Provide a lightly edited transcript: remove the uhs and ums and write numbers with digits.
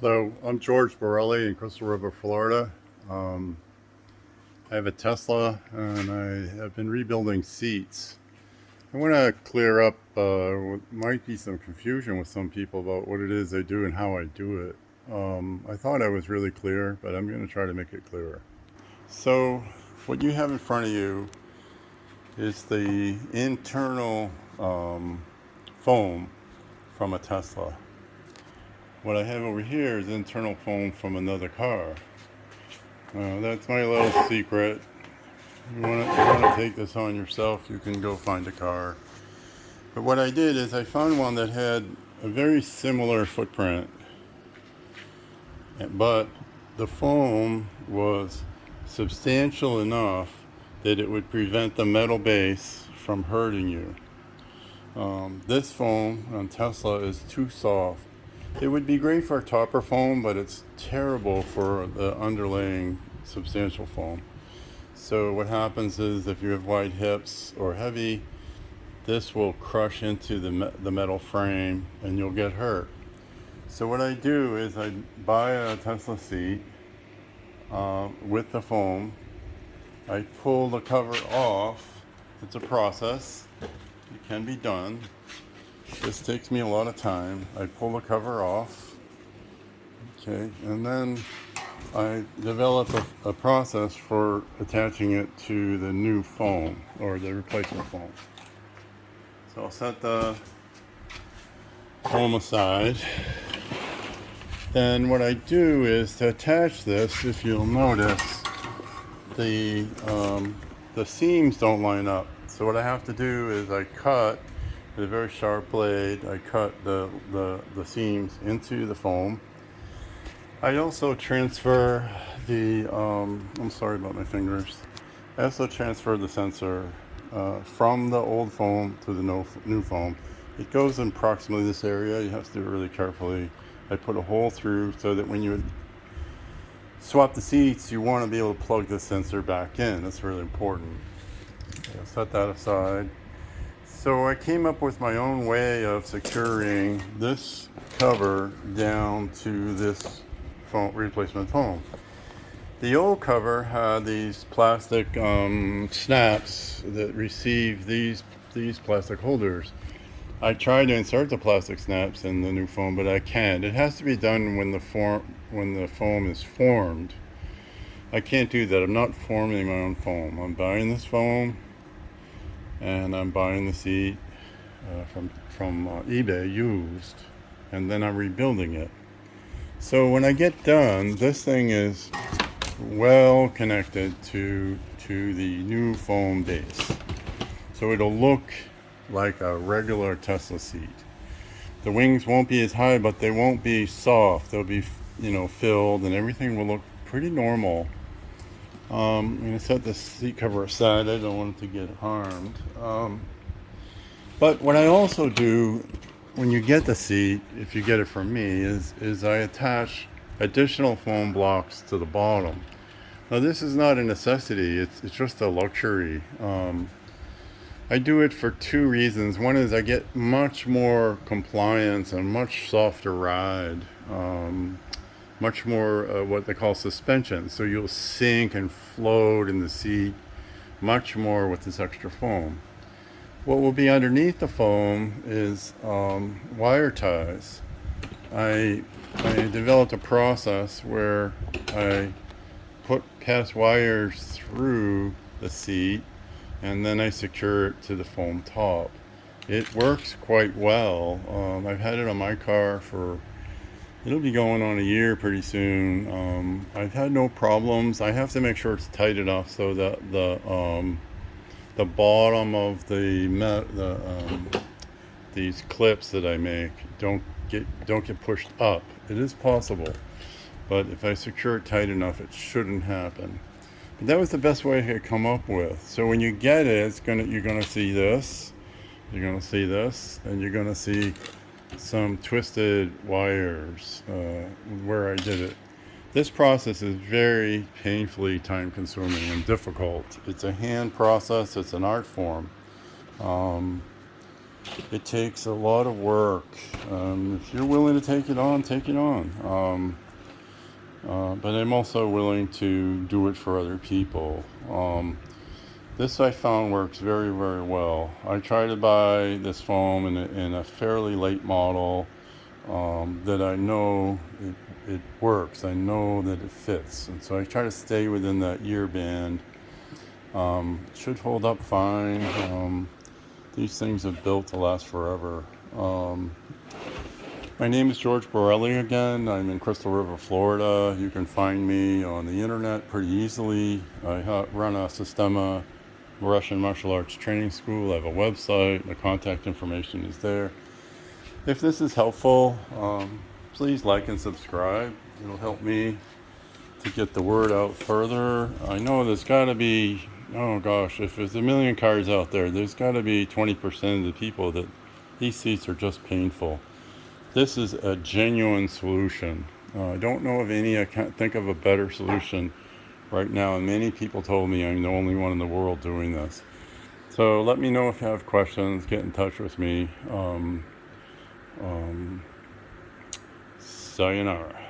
Hello, I'm George Borelli in Crystal River, Florida. Um, I have a Tesla and I have been rebuilding seats. I want to clear up what might be some confusion with some people about what it is I do and how I do it. I thought I was really clear, but I'm going to try to make it clearer. So, what you have in front of you is the internal foam from a Tesla. What I have over here is internal foam from another car. That's my little secret. You want to take this on yourself, you can go find a car. But what I did is I found one that had a very similar footprint, but the foam was substantial enough that it would prevent the metal base from hurting you. This foam on Tesla is too soft. It would be great for a topper foam, but it's terrible for the underlaying substantial foam. So what happens is if you have wide hips or heavy, this will crush into the metal frame and you'll get hurt. So what I do is I buy a Tesla seat with the foam. I pull the cover off. It's a process. It can be done. This takes me a lot of time. I pull the cover off. Okay, and then I develop a process for attaching it to the new foam or the replacement foam. So I'll set the foam aside. Then what I do is to attach this, if you'll notice, the seams don't line up. So what I have to do is I cut with a very sharp blade. I cut the seams into the foam. I also transfer the, I'm sorry about my fingers. I also transfer the sensor from the old foam to the new foam. It goes in approximately this area. You have to do it really carefully. I put a hole through so that when you swap the seats, you want to be able to plug the sensor back in. That's really important. I'll set that aside. So I came up with my own way of securing this cover down to this foam, replacement foam. The old cover had these plastic snaps that receive these plastic holders. I tried to insert the plastic snaps in the new foam, but I can't. It has to be done when the foam is formed. I can't do that. I'm not forming my own foam. I'm buying this foam, and I'm buying the seat from eBay used, and then I'm rebuilding it. So when I get done, this thing is well connected to the new foam base. So it'll look like a regular Tesla seat. The wings won't be as high, but they won't be soft. They'll be, filled, and everything will look pretty normal. I'm going to set the seat cover aside. I don't want it to get harmed. But what I also do when you get the seat, if you get it from me, is I attach additional foam blocks to the bottom. Now this is not a necessity, it's just a luxury. I do it for two reasons. One is I get much more compliance and much softer ride, much more what they call suspension. So you'll sink and float in the seat much more with this extra foam. What will be underneath the foam is wire ties. I developed a process where I put cast wires through the seat and then I secure it to the foam top. It works quite well. I've had it on my car for, it'll be going on a year pretty soon. I've had no problems. I have to make sure it's tight enough so that the bottom of these clips that I make don't get pushed up. It is possible, but if I secure it tight enough, it shouldn't happen. But that was the best way I could come up with. So when you get it, you're gonna see this, you're gonna see this, and you're gonna see some twisted wires where I did it. This process is very painfully time consuming and difficult. It's a hand process, it's an art form. it takes a lot of work. If you're willing to take it on, take it on. But I'm also willing to do it for other people. This I found works very, very well. I tried to buy this foam in a fairly late model that I know it works. I know that it fits. And so I try to stay within that year band. It should hold up fine. These things have built to last forever. My name is George Borelli again. I'm in Crystal River, Florida. You can find me on the internet pretty easily. I run a Systema Russian martial arts training school. I have a website. The contact information is there. If this is helpful, please like and subscribe. It'll help me to get the word out further. I know there's got to be, oh gosh, if there's a million cars out there, there's got to be 20% of the people that these seats are just painful. This is a genuine solution. I don't know of any. I can't think of a better solution right now, and many people told me I'm the only one in the world doing this. So let me know if you have questions. Get in touch with me. Sayonara.